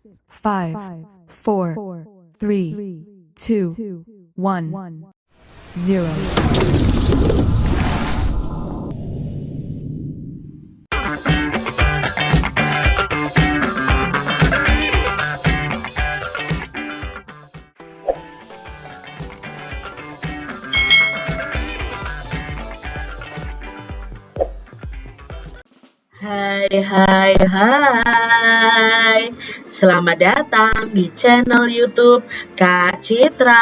5, 4, 3, 2, 1, 0. Hai. Selamat datang di channel YouTube Kak Citra.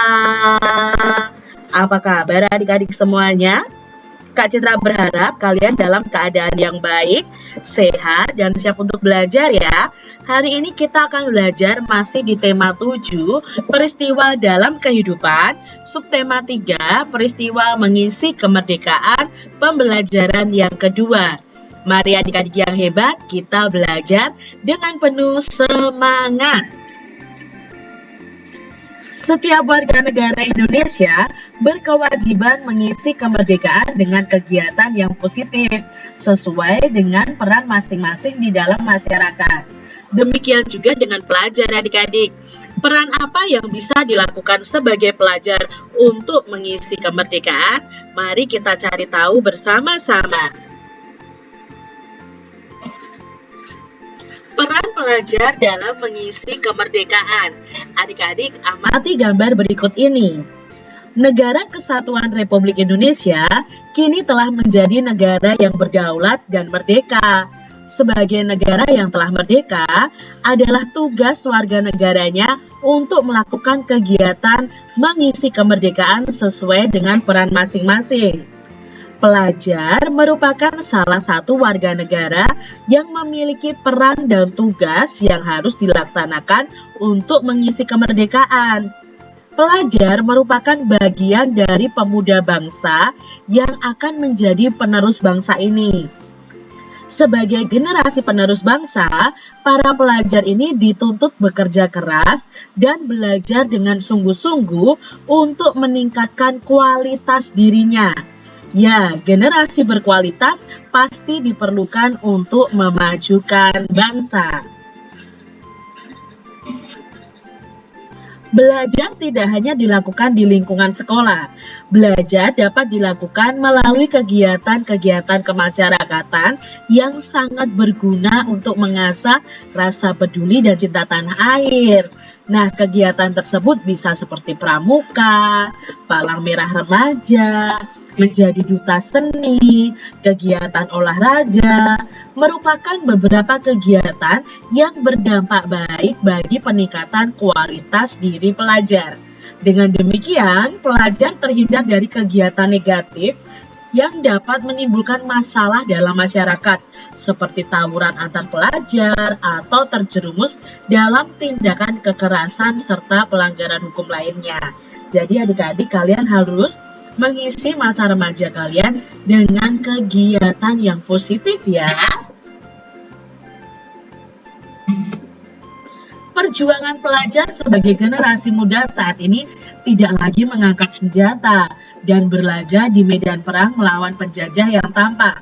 Apa kabar adik-adik semuanya? Kak Citra berharap kalian dalam keadaan yang baik, sehat, dan siap untuk belajar ya. Hari ini kita akan belajar masih di tema 7, peristiwa dalam kehidupan, subtema 3, peristiwa mengisi kemerdekaan, pembelajaran yang kedua. Mari adik-adik yang hebat, kita belajar dengan penuh semangat. Setiap warga negara Indonesia berkewajiban mengisi kemerdekaan dengan kegiatan yang positif, sesuai dengan peran masing-masing di dalam masyarakat. Demikian juga dengan pelajar adik-adik. Peran apa yang bisa dilakukan sebagai pelajar untuk mengisi kemerdekaan? Mari kita cari tahu bersama-sama. Peran pelajar dalam mengisi kemerdekaan. Adik-adik, amati gambar berikut ini. Negara Kesatuan Republik Indonesia kini telah menjadi negara yang berdaulat dan merdeka. Sebagai negara yang telah merdeka, adalah tugas warga negaranya untuk melakukan kegiatan mengisi kemerdekaan sesuai dengan peran masing-masing. Pelajar merupakan salah satu warga negara yang memiliki peran dan tugas yang harus dilaksanakan untuk mengisi kemerdekaan. Pelajar merupakan bagian dari pemuda bangsa yang akan menjadi penerus bangsa ini. Sebagai generasi penerus bangsa, para pelajar ini dituntut bekerja keras dan belajar dengan sungguh-sungguh untuk meningkatkan kualitas dirinya. Ya, generasi berkualitas pasti diperlukan untuk memajukan bangsa. Belajar tidak hanya dilakukan di lingkungan sekolah. Belajar dapat dilakukan melalui kegiatan-kegiatan kemasyarakatan yang sangat berguna untuk mengasah rasa peduli dan cinta tanah air. Nah, kegiatan tersebut bisa seperti pramuka, palang merah remaja, menjadi duta seni, kegiatan olahraga, merupakan beberapa kegiatan yang berdampak baik bagi peningkatan kualitas diri pelajar. Dengan demikian, pelajar terhindar dari kegiatan negatif yang dapat menimbulkan masalah dalam masyarakat, seperti tawuran antar pelajar atau terjerumus dalam tindakan kekerasan serta pelanggaran hukum lainnya. Jadi adik-adik, kalian harus mengisi masa remaja kalian dengan kegiatan yang positif ya. Perjuangan pelajar sebagai generasi muda saat ini tidak lagi mengangkat senjata dan berlaga di medan perang melawan penjajah yang tampak.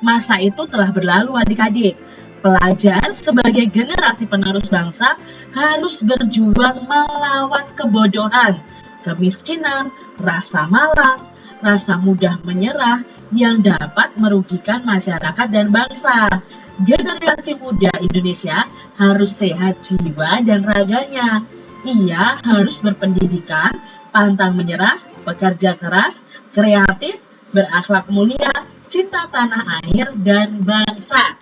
Masa itu telah berlalu adik-adik. Pelajar sebagai generasi penerus bangsa harus berjuang melawan kebodohan, kemiskinan, rasa malas, rasa mudah menyerah yang dapat merugikan masyarakat dan bangsa. Generasi muda Indonesia harus sehat jiwa dan raganya. Ia harus berpendidikan, pantang menyerah, bekerja keras, kreatif, berakhlak mulia, cinta tanah air dan bangsa.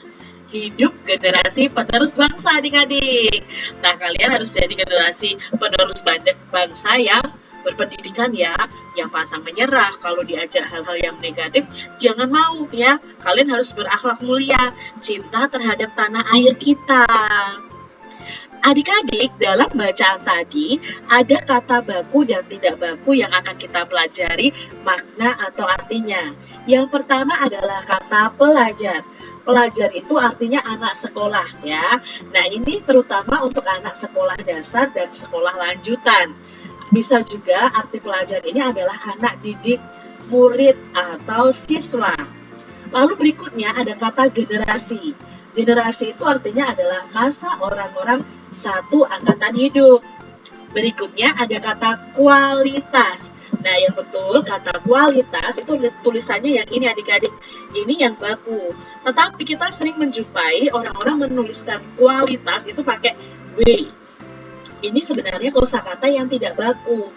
Hidup generasi penerus bangsa adik-adik. Nah, kalian harus jadi generasi penerus bangsa yang berpendidikan ya, yang pantang menyerah. Kalau diajak hal-hal yang negatif, jangan mau ya. Kalian harus berakhlak mulia, cinta terhadap tanah air kita. Adik-adik, dalam bacaan tadi ada kata baku dan tidak baku yang akan kita pelajari makna atau artinya. Yang pertama adalah kata pelajar. Pelajar itu artinya anak sekolah ya. Nah, ini terutama untuk anak sekolah dasar dan sekolah lanjutan. Bisa juga arti pelajar ini adalah anak didik, murid, atau siswa. Lalu berikutnya ada kata generasi. Generasi itu artinya adalah masa orang-orang satu angkatan hidup. Berikutnya ada kata kualitas. Nah, yang betul kata kualitas itu tulisannya yang ini adik-adik. Ini yang baku. Tetapi kita sering menjumpai orang-orang menuliskan kualitas itu pakai W. Ini sebenarnya kosakata yang tidak baku.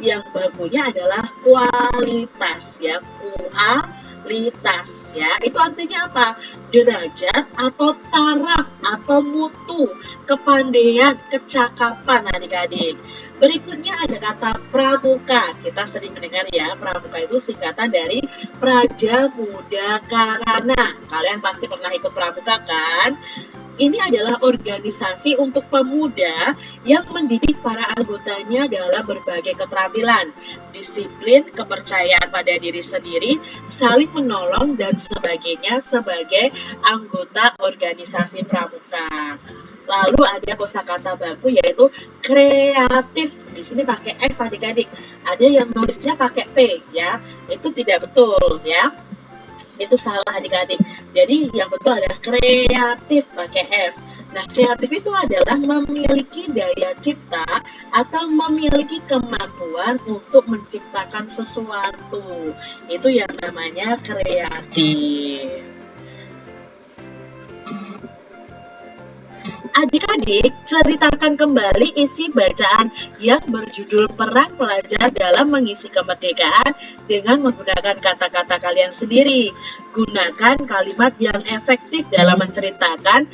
Yang bakunya adalah kualitas ya, kualitas ya. Itu artinya apa? Derajat atau taraf atau mutu, kepandaian, kecakapan adik-adik. Berikutnya ada kata pramuka. Kita sering mendengar ya, pramuka itu singkatan dari Praja Muda Karana. Kalian pasti pernah ikut pramuka kan? Ini adalah organisasi untuk pemuda yang mendidik para anggotanya dalam berbagai keterampilan, disiplin, kepercayaan pada diri sendiri, saling menolong, dan sebagainya sebagai anggota organisasi pramuka. Lalu ada kosakata baku yaitu kreatif. Di sini pakai F adik-adik. Ada yang nulisnya pakai P ya. Itu tidak betul ya. Itu salah adik-adik. Jadi yang betul adalah kreatif pakai F. Nah, kreatif itu adalah memiliki daya cipta atau memiliki kemampuan untuk menciptakan sesuatu. Itu yang namanya kreatif. Adik-adik, ceritakan kembali isi bacaan yang berjudul Peran Pelajar dalam Mengisi Kemerdekaan dengan menggunakan kata-kata kalian sendiri. Gunakan kalimat yang efektif dalam menceritakan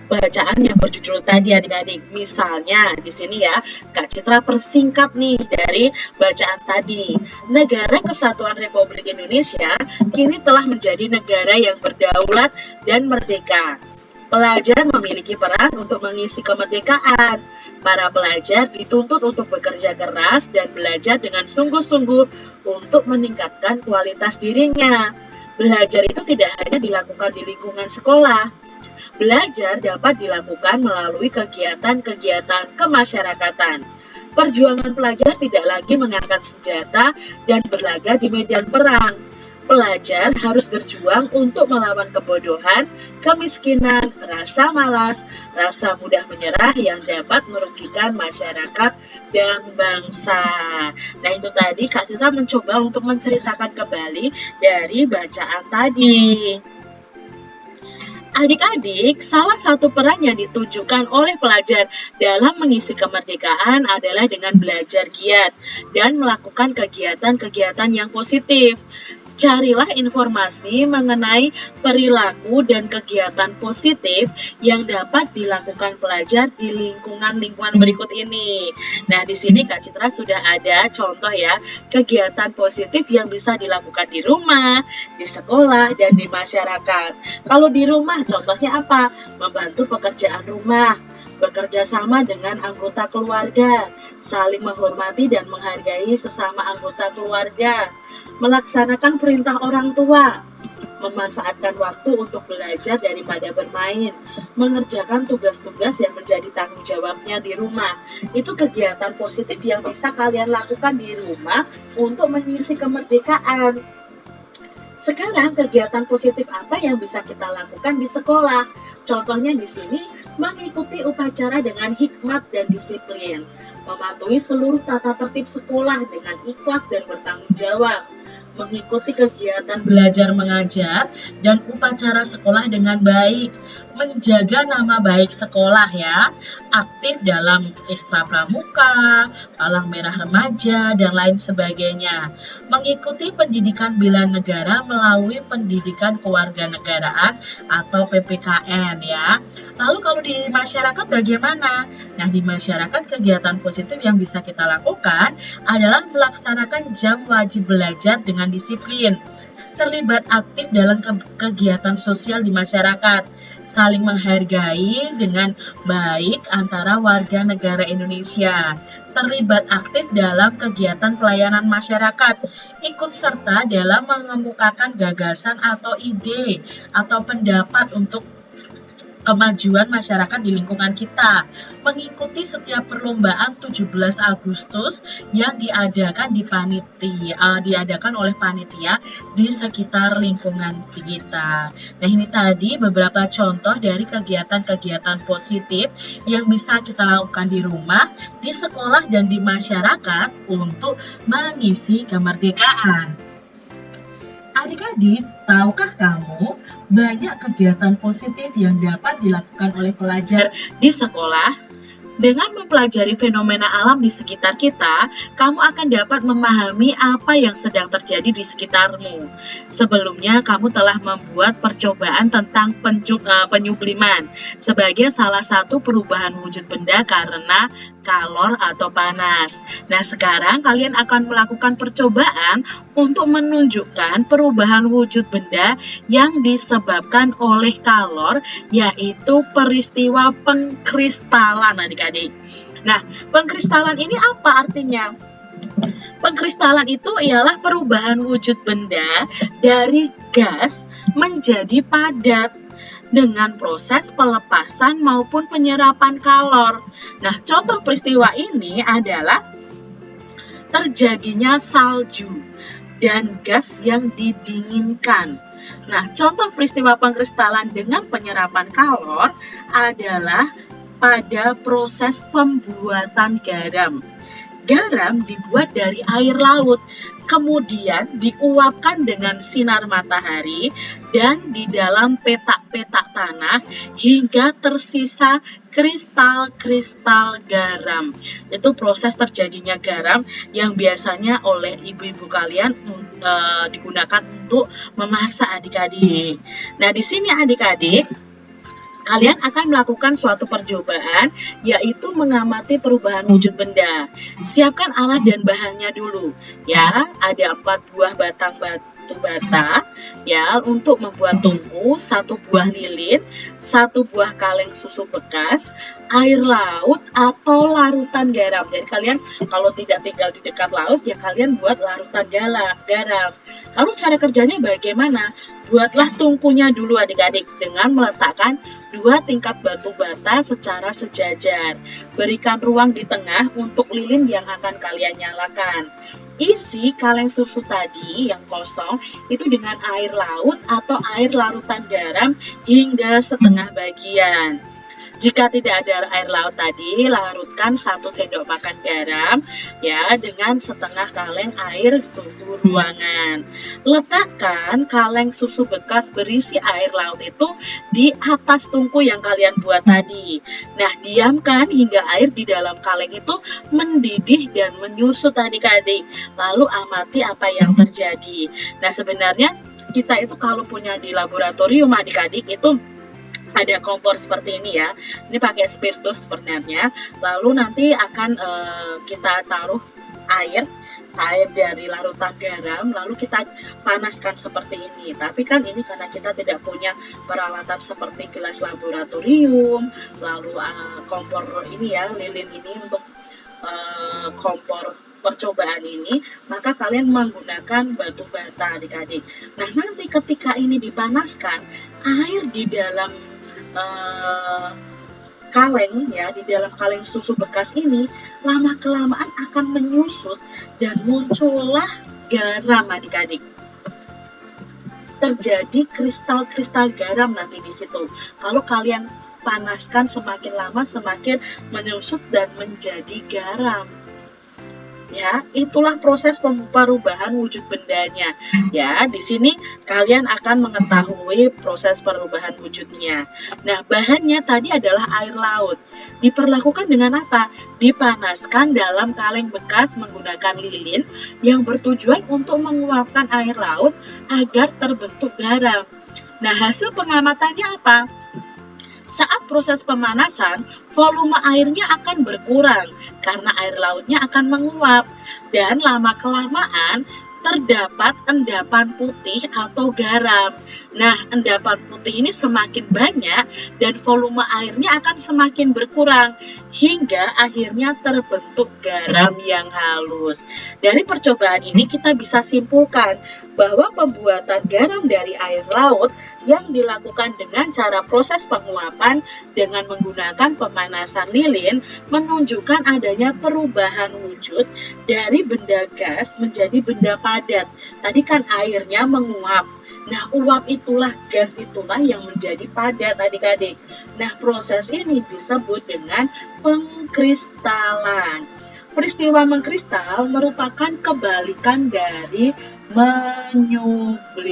bacaan yang berjudul tadi adik-adik. Misalnya di sini ya, Kak Citra persingkat nih dari bacaan tadi. Negara Kesatuan Republik Indonesia kini telah menjadi negara yang berdaulat dan merdeka. Pelajar memiliki peran untuk mengisi kemerdekaan. Para pelajar dituntut untuk bekerja keras dan belajar dengan sungguh-sungguh untuk meningkatkan kualitas dirinya. Belajar itu tidak hanya dilakukan di lingkungan sekolah. Belajar dapat dilakukan melalui kegiatan-kegiatan kemasyarakatan. Perjuangan pelajar tidak lagi mengangkat senjata dan berlaga di medan perang. Pelajar harus berjuang untuk melawan kebodohan, kemiskinan, rasa malas, rasa mudah menyerah yang dapat merugikan masyarakat dan bangsa. Nah, itu tadi Kak Citra mencoba untuk menceritakan kembali dari bacaan tadi. Adik-adik, salah satu peran yang ditunjukkan oleh pelajar dalam mengisi kemerdekaan adalah dengan belajar giat dan melakukan kegiatan-kegiatan yang positif. Carilah informasi mengenai perilaku dan kegiatan positif yang dapat dilakukan pelajar di lingkungan berikut ini. Nah, di sini Kak Citra sudah ada contoh ya, kegiatan positif yang bisa dilakukan di rumah, di sekolah, dan di masyarakat. Kalau di rumah, contohnya apa? Membantu pekerjaan rumah, bekerja sama dengan anggota keluarga, saling menghormati dan menghargai sesama anggota keluarga, melaksanakan perintah orang tua, memanfaatkan waktu untuk belajar daripada bermain, mengerjakan tugas-tugas yang menjadi tanggung jawabnya di rumah. Itu kegiatan positif yang bisa kalian lakukan di rumah untuk mengisi kemerdekaan. Sekarang kegiatan positif apa yang bisa kita lakukan di sekolah? Contohnya di sini, mengikuti upacara dengan hikmat dan disiplin, mematuhi seluruh tata tertib sekolah dengan ikhlas dan bertanggung jawab, mengikuti kegiatan belajar mengajar dan upacara sekolah dengan baik, menjaga nama baik sekolah ya, aktif dalam ekstra pramuka, palang merah remaja, dan lain sebagainya, mengikuti pendidikan bela negara melalui pendidikan kewarganegaraan atau PPKN ya. Lalu kalau di masyarakat bagaimana? Nah, di masyarakat kegiatan positif yang bisa kita lakukan adalah melaksanakan jam wajib belajar dengan disiplin, terlibat aktif dalam kegiatan sosial di masyarakat, saling menghargai dengan baik antara warga negara Indonesia, terlibat aktif dalam kegiatan pelayanan masyarakat, ikut serta dalam mengemukakan gagasan atau ide atau pendapat untuk kemajuan masyarakat di lingkungan kita, mengikuti setiap perlombaan 17 Agustus yang diadakan oleh panitia di sekitar lingkungan kita. Nah, ini tadi beberapa contoh dari kegiatan-kegiatan positif yang bisa kita lakukan di rumah, di sekolah, dan di masyarakat untuk mengisi kemerdekaan. Adik-adik, tahukah kamu banyak kegiatan positif yang dapat dilakukan oleh pelajar di sekolah? Dengan mempelajari fenomena alam di sekitar kita, kamu akan dapat memahami apa yang sedang terjadi di sekitarmu. Sebelumnya, kamu telah membuat percobaan tentang penyubliman sebagai salah satu perubahan wujud benda karena kalor atau panas. Nah, sekarang kalian akan melakukan percobaan untuk menunjukkan perubahan wujud benda yang disebabkan oleh kalor, yaitu peristiwa pengkristalan, adik-adik. Nah, pengkristalan ini apa artinya? Pengkristalan itu ialah perubahan wujud benda dari gas menjadi padat dengan proses pelepasan maupun penyerapan kalor. Nah, contoh peristiwa ini adalah terjadinya salju dan gas yang didinginkan. Nah, contoh peristiwa pengkristalan dengan penyerapan kalor adalah pada proses pembuatan garam. Garam dibuat dari air laut, kemudian diuapkan dengan sinar matahari dan di dalam petak-petak tanah hingga tersisa kristal-kristal garam. Itu proses terjadinya garam yang biasanya oleh ibu-ibu kalian digunakan untuk memasak, adik-adik. Nah, di sini adik-adik, kalian akan melakukan suatu percobaan, yaitu mengamati perubahan wujud benda. Siapkan alat dan bahannya dulu. Ya, ada 4 buah batang batu bata, ya, untuk membuat tungku, 1 buah lilin, 1 buah kaleng susu bekas, air laut atau larutan garam. Jadi kalian kalau tidak tinggal di dekat laut, ya kalian buat larutan garam. Lalu cara kerjanya bagaimana? Buatlah tungkunya dulu, adik-adik, dengan meletakkan 2 tingkat batu bata secara sejajar. Berikan ruang di tengah untuk lilin yang akan kalian nyalakan. Isi kaleng susu tadi yang kosong itu dengan air laut atau air larutan garam hingga setengah bagian. Jika tidak ada air laut tadi, larutkan 1 sendok makan garam ya dengan setengah kaleng air suhu ruangan. Letakkan kaleng susu bekas berisi air laut itu di atas tungku yang kalian buat tadi. Nah, diamkan hingga air di dalam kaleng itu mendidih dan menyusut, adik-adik. Lalu amati apa yang terjadi. Nah, sebenarnya kita itu kalau punya di laboratorium, adik-adik, itu ada kompor seperti ini ya. Ini pakai spiritus sebenarnya. Lalu nanti akan kita taruh air dari larutan garam, lalu kita panaskan seperti ini. Tapi kan ini karena kita tidak punya peralatan seperti gelas laboratorium, lalu kompor ini ya, lilin ini untuk kompor percobaan ini, maka kalian menggunakan batu bata, adik-adik. Nah, nanti ketika ini dipanaskan, air di dalam kaleng ya, di dalam kaleng susu bekas ini lama kelamaan akan menyusut dan muncullah garam, adik-adik. Terjadi kristal-kristal garam nanti di situ. Kalau kalian panaskan semakin lama semakin menyusut dan menjadi garam. Ya, itulah proses perubahan wujud bendanya. Ya, di sini kalian akan mengetahui proses perubahan wujudnya. Nah, bahannya tadi adalah air laut. Diperlakukan dengan apa? Dipanaskan dalam kaleng bekas menggunakan lilin yang bertujuan untuk menguapkan air laut agar terbentuk garam. Nah, hasil pengamatannya apa? Saat proses pemanasan, volume airnya akan berkurang karena air lautnya akan menguap dan lama-kelamaan terdapat endapan putih atau garam. Nah, endapan putih ini semakin banyak dan volume airnya akan semakin berkurang hingga akhirnya terbentuk garam yang halus. Dari percobaan ini kita bisa simpulkan bahwa pembuatan garam dari air laut yang dilakukan dengan cara proses penguapan dengan menggunakan pemanasan lilin menunjukkan adanya perubahan wujud dari benda gas menjadi benda padat. Tadi kan airnya menguap. Nah, uap itulah, gas itulah yang menjadi padat adik-adik. Nah, proses ini disebut dengan pengkristalan. Peristiwa mengkristal merupakan kebalikan dari menyublim.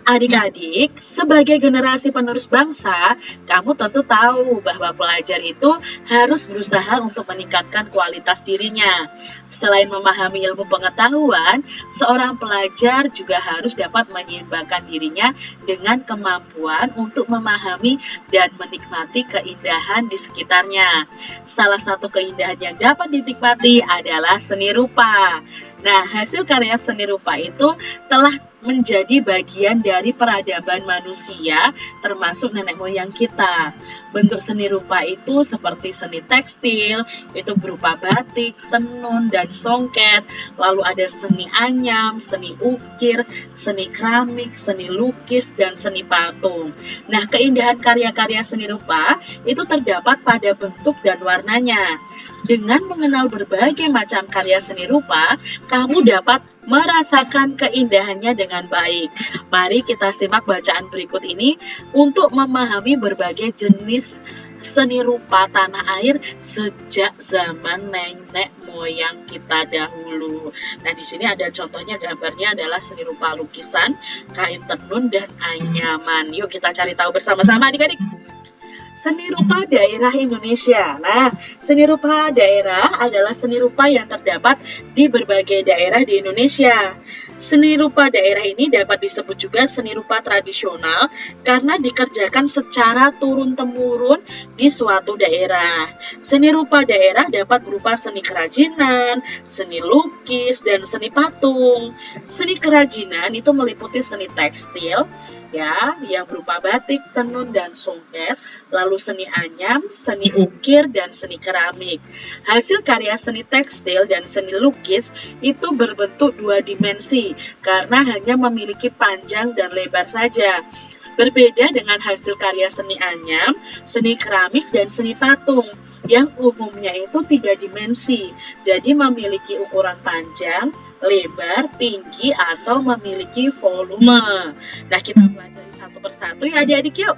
Adik-adik, sebagai generasi penerus bangsa, kamu tentu tahu bahwa pelajar itu harus berusaha untuk meningkatkan kualitas dirinya. Selain memahami ilmu pengetahuan, seorang pelajar juga harus dapat menyeimbangkan dirinya dengan kemampuan untuk memahami dan menikmati keindahan di sekitarnya. Salah satu keindahan yang dapat dinikmati adalah seni rupa. Nah, hasil karya seni rupa itu telah menjadi bagian dari peradaban manusia, termasuk nenek moyang kita. Bentuk seni rupa itu seperti seni tekstil, itu berupa batik, tenun, dan songket. Lalu ada seni anyam, seni ukir, seni keramik, seni lukis, dan seni patung. Nah, keindahan karya-karya seni rupa itu terdapat pada bentuk dan warnanya. Dengan mengenal berbagai macam karya seni rupa, kamu dapat merasakan keindahannya dengan baik. Mari kita simak bacaan berikut ini untuk memahami berbagai jenis seni rupa tanah air sejak zaman nenek moyang kita dahulu. Nah, di sini ada contohnya, gambarnya adalah seni rupa lukisan, kain tenun, dan anyaman. Yuk kita cari tahu bersama-sama adik-adik. Seni rupa daerah Indonesia. Nah, seni rupa daerah adalah seni rupa yang terdapat di berbagai daerah di Indonesia. Seni rupa daerah ini dapat disebut juga seni rupa tradisional karena dikerjakan secara turun-temurun di suatu daerah. Seni rupa daerah dapat berupa seni kerajinan, seni lukis, dan seni patung. Seni kerajinan itu meliputi seni tekstil, ya, yang berupa batik, tenun, dan songket, lalu seni anyam, seni ukir, dan seni keramik. Hasil karya seni tekstil dan seni lukis itu berbentuk dua dimensi karena hanya memiliki panjang dan lebar saja. Berbeda dengan hasil karya seni anyam, seni keramik, dan seni patung yang umumnya itu tiga dimensi, jadi memiliki ukuran panjang, lebar, tinggi, atau memiliki volume. Nah, kita pelajari satu persatu ya adik-adik yuk.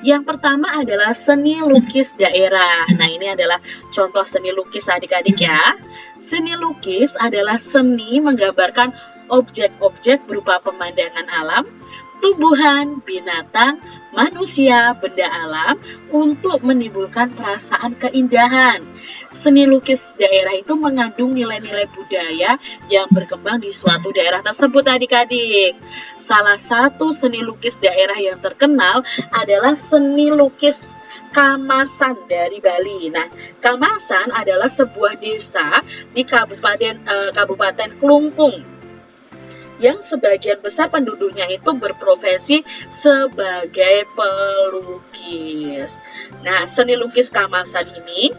Yang pertama adalah seni lukis daerah. Nah, ini adalah contoh seni lukis adik-adik ya. Seni lukis adalah seni menggambarkan objek-objek berupa pemandangan alam, tumbuhan, binatang, manusia, benda alam untuk menimbulkan perasaan keindahan. Seni lukis daerah itu mengandung nilai-nilai budaya yang berkembang di suatu daerah tersebut adik-adik. Salah satu seni lukis daerah yang terkenal adalah seni lukis Kamasan dari Bali. Nah, Kamasan adalah sebuah desa di Kabupaten Klungkung yang sebagian besar penduduknya itu berprofesi sebagai pelukis. Nah, seni lukis Kamasan ini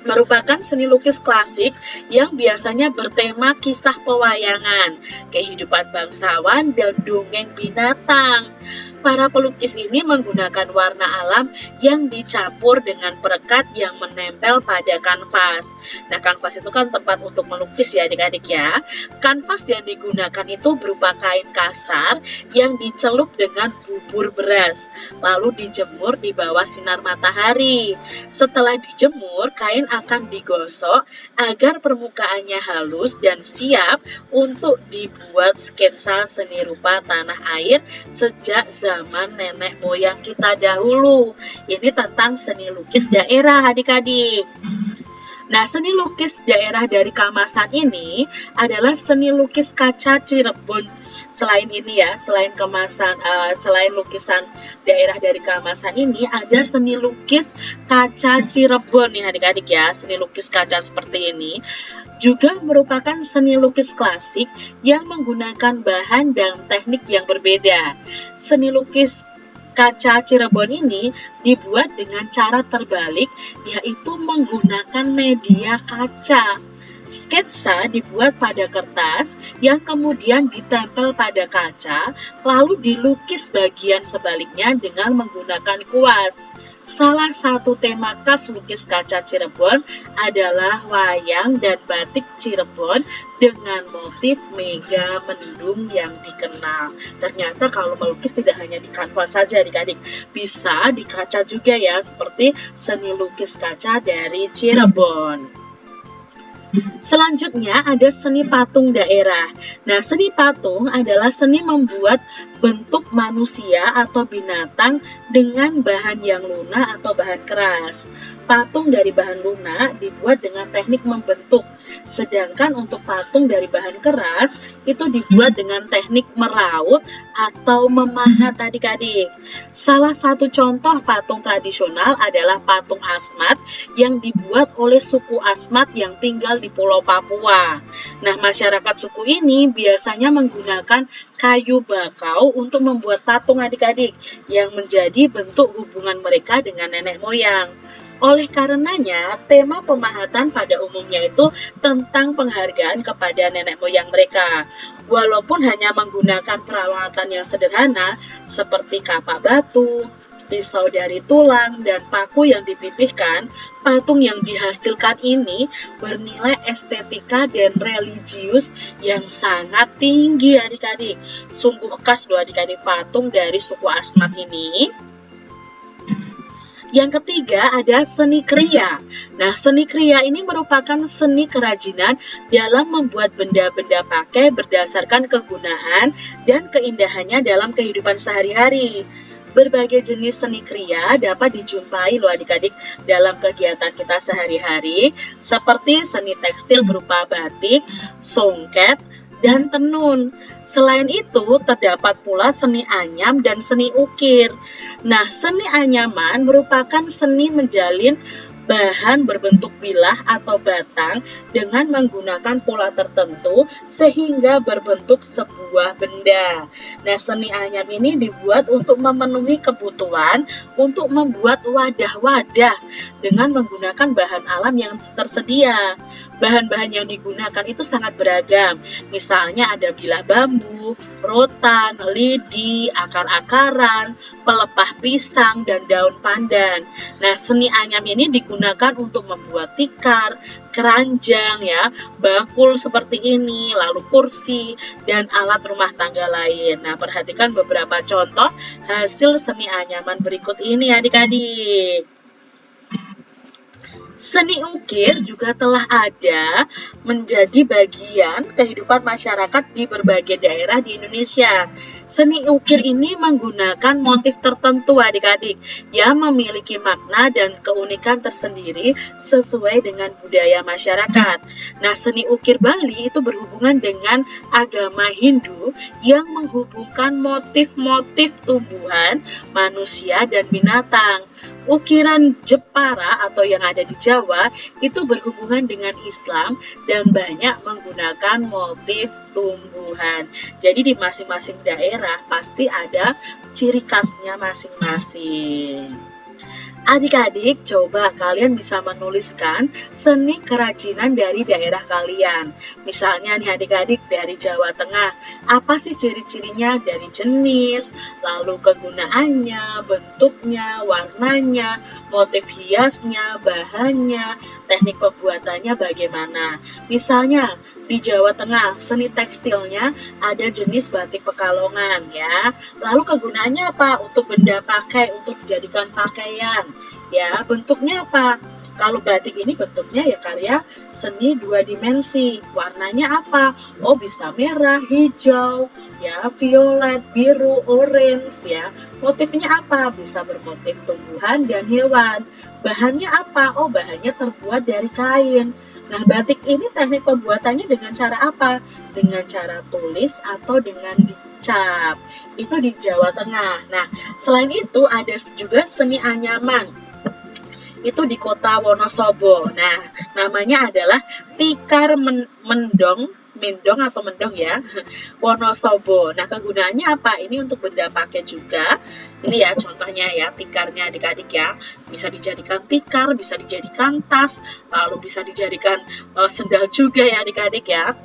merupakan seni lukis klasik yang biasanya bertema kisah pewayangan, kehidupan bangsawan, dan dongeng binatang. Para pelukis ini menggunakan warna alam yang dicampur dengan perekat yang menempel pada kanvas. Nah, kanvas itu kan tempat untuk melukis ya adik-adik ya. Kanvas yang digunakan itu berupa kain kasar yang dicelup dengan bubur beras, lalu dijemur di bawah sinar matahari. Setelah dijemur, kain akan digosok agar permukaannya halus dan siap untuk dibuat sketsa seni rupa tanah air sejak zaman nenek moyang kita dahulu. Ini tentang seni lukis daerah adik-adik. Nah, seni lukis daerah dari Kamasan ini adalah seni lukis kaca Cirebon. Selain ini ya, selain lukisan daerah dari Kamasan ini, ada seni lukis kaca Cirebon nih adik-adik ya. Seni lukis kaca seperti ini juga merupakan seni lukis klasik yang menggunakan bahan dan teknik yang berbeda. Seni lukis kaca Cirebon ini dibuat dengan cara terbalik, yaitu menggunakan media kaca. Sketsa dibuat pada kertas yang kemudian ditempel pada kaca, lalu dilukis bagian sebaliknya dengan menggunakan kuas. Salah satu tema khas lukis kaca Cirebon adalah wayang dan batik Cirebon dengan motif mega mendung yang dikenal. Ternyata kalau melukis tidak hanya di kanvas saja adik-adik, bisa di kaca juga ya, seperti seni lukis kaca dari Cirebon. Selanjutnya ada seni patung daerah. Nah, seni patung adalah seni membuat bentuk manusia atau binatang dengan bahan yang lunak atau bahan keras. Patung dari bahan lunak dibuat dengan teknik membentuk, sedangkan untuk patung dari bahan keras itu dibuat dengan teknik meraut atau memahat adik-adik. Salah satu contoh patung tradisional adalah patung Asmat yang dibuat oleh suku Asmat yang tinggal di Pulau Papua. Nah, masyarakat suku ini biasanya menggunakan kayu bakau untuk membuat patung adik-adik yang menjadi bentuk hubungan mereka dengan nenek moyang. Oleh karenanya, tema pemahatan pada umumnya itu tentang penghargaan kepada nenek moyang mereka. Walaupun hanya menggunakan peralatan yang sederhana seperti kapak batu, pisau dari tulang, dan paku yang dipipihkan, patung yang dihasilkan ini bernilai estetika dan religius yang sangat tinggi adik-adik. Sungguh khas loh adik-adik patung dari suku Asmat ini. Yang ketiga ada seni kriya. Nah, seni kriya ini merupakan seni kerajinan dalam membuat benda-benda pakai berdasarkan kegunaan dan keindahannya dalam kehidupan sehari-hari. Berbagai jenis seni kriya dapat dijumpai loh adik-adik dalam kegiatan kita sehari-hari, seperti seni tekstil berupa batik, songket, dan tenun. Selain itu, terdapat pula seni anyam dan seni ukir. Nah, seni anyaman merupakan seni menjalin bahan berbentuk bilah atau batang dengan menggunakan pola tertentu sehingga berbentuk sebuah benda. Nah, seni anyam ini dibuat untuk memenuhi kebutuhan untuk membuat wadah-wadah dengan menggunakan bahan alam yang tersedia. Bahan-bahan yang digunakan itu sangat beragam. Misalnya ada bilah bambu, rotan, lidi, akar-akaran, pelepah pisang, dan daun pandan. Nah, seni anyam ini digunakan untuk membuat tikar, keranjang ya, bakul seperti ini, lalu kursi, dan alat rumah tangga lain. Nah, perhatikan beberapa contoh hasil seni anyaman berikut ini adik-adik. Seni ukir juga telah ada menjadi bagian kehidupan masyarakat di berbagai daerah di Indonesia. Seni ukir ini menggunakan motif tertentu adik-adik yang memiliki makna dan keunikan tersendiri sesuai dengan budaya masyarakat. Nah, seni ukir Bali itu berhubungan dengan agama Hindu yang menghubungkan motif-motif tumbuhan, manusia, dan binatang. Ukiran Jepara atau yang ada di Jawa itu berhubungan dengan Islam dan banyak menggunakan motif tumbuhan. Jadi di masing-masing daerah pasti ada ciri khasnya masing-masing. Adik-adik, coba kalian bisa menuliskan seni kerajinan dari daerah kalian. Misalnya nih adik-adik dari Jawa Tengah, apa sih ciri-cirinya dari jenis, lalu kegunaannya, bentuknya, warnanya, motif hiasnya, bahannya, teknik pembuatannya bagaimana. Misalnya di Jawa Tengah, seni tekstilnya ada jenis batik Pekalongan ya. Lalu kegunaannya apa? Untuk benda pakai, untuk dijadikan pakaian. Ya, bentuknya apa? Kalau batik ini bentuknya ya karya seni 2 dimensi. Warnanya apa? Oh, bisa merah, hijau, ya, violet, biru, orange ya. Motifnya apa? Bisa bermotif tumbuhan dan hewan. Bahannya apa? Oh, bahannya terbuat dari kain. Nah, batik ini teknik pembuatannya dengan cara apa? Dengan cara tulis atau dengan dicap. Itu di Jawa Tengah. Nah, selain itu ada juga seni anyaman. Itu di kota Wonosobo. Nah, namanya adalah tikar mendong mendong atau mendong ya, Wonosobo. Nah, kegunaannya apa? Ini untuk benda pakai juga. Ini ya contohnya ya, tikarnya adik-adik ya. Bisa dijadikan tikar, bisa dijadikan tas, lalu bisa dijadikan sendal juga ya adik-adik ya.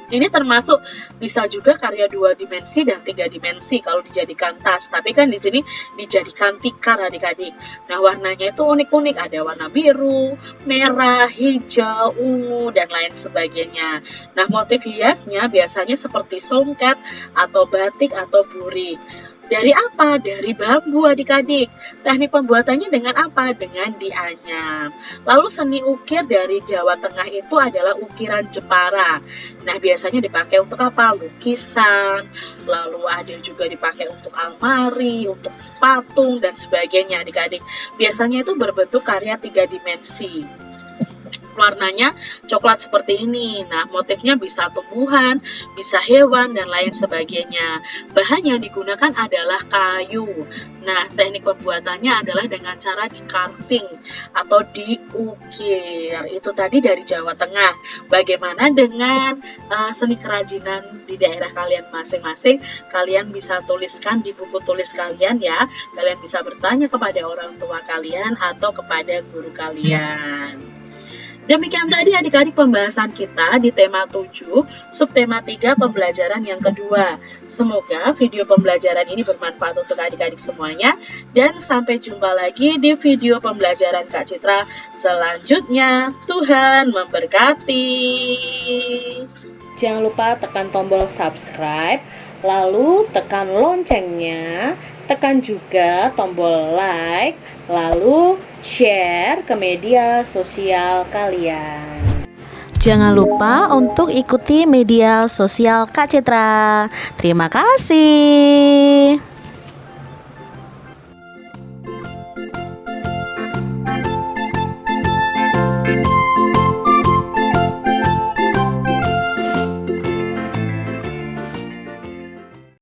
Ini termasuk bisa juga karya 2 dimensi dan 3 dimensi kalau dijadikan tas. Tapi kan di sini dijadikan tikar adik-adik. Nah, warnanya itu unik-unik. Ada warna biru, merah, hijau, ungu, dan lain sebagainya. Nah, motif hiasnya biasanya seperti songket atau batik atau burik. Dari apa? Dari bambu adik-adik. Teknik pembuatannya dengan apa? Dengan dianyam. Lalu seni ukir dari Jawa Tengah itu adalah ukiran Jepara. Nah, biasanya dipakai untuk apa? Lukisan. Lalu ada juga dipakai untuk almari, untuk patung, dan sebagainya adik-adik. Biasanya itu berbentuk karya 3 dimensi. Warnanya coklat seperti ini. Nah, motifnya bisa tumbuhan, bisa hewan, dan lain sebagainya. Bahan yang digunakan adalah kayu. Nah, teknik pembuatannya adalah dengan cara di carving atau diukir. Itu tadi dari Jawa Tengah. Bagaimana dengan seni kerajinan di daerah kalian masing-masing? Kalian bisa tuliskan di buku tulis kalian ya. Kalian bisa bertanya kepada orang tua kalian atau kepada guru kalian. Demikian tadi adik-adik pembahasan kita di tema 7, subtema 3 pembelajaran yang kedua. Semoga video pembelajaran ini bermanfaat untuk adik-adik semuanya. Dan sampai jumpa lagi di video pembelajaran Kak Citra selanjutnya. Tuhan memberkati. Jangan lupa tekan tombol subscribe, lalu tekan loncengnya, tekan juga tombol like, lalu share ke media sosial kalian. Jangan lupa untuk ikuti media sosial Kak Citra. Terima kasih.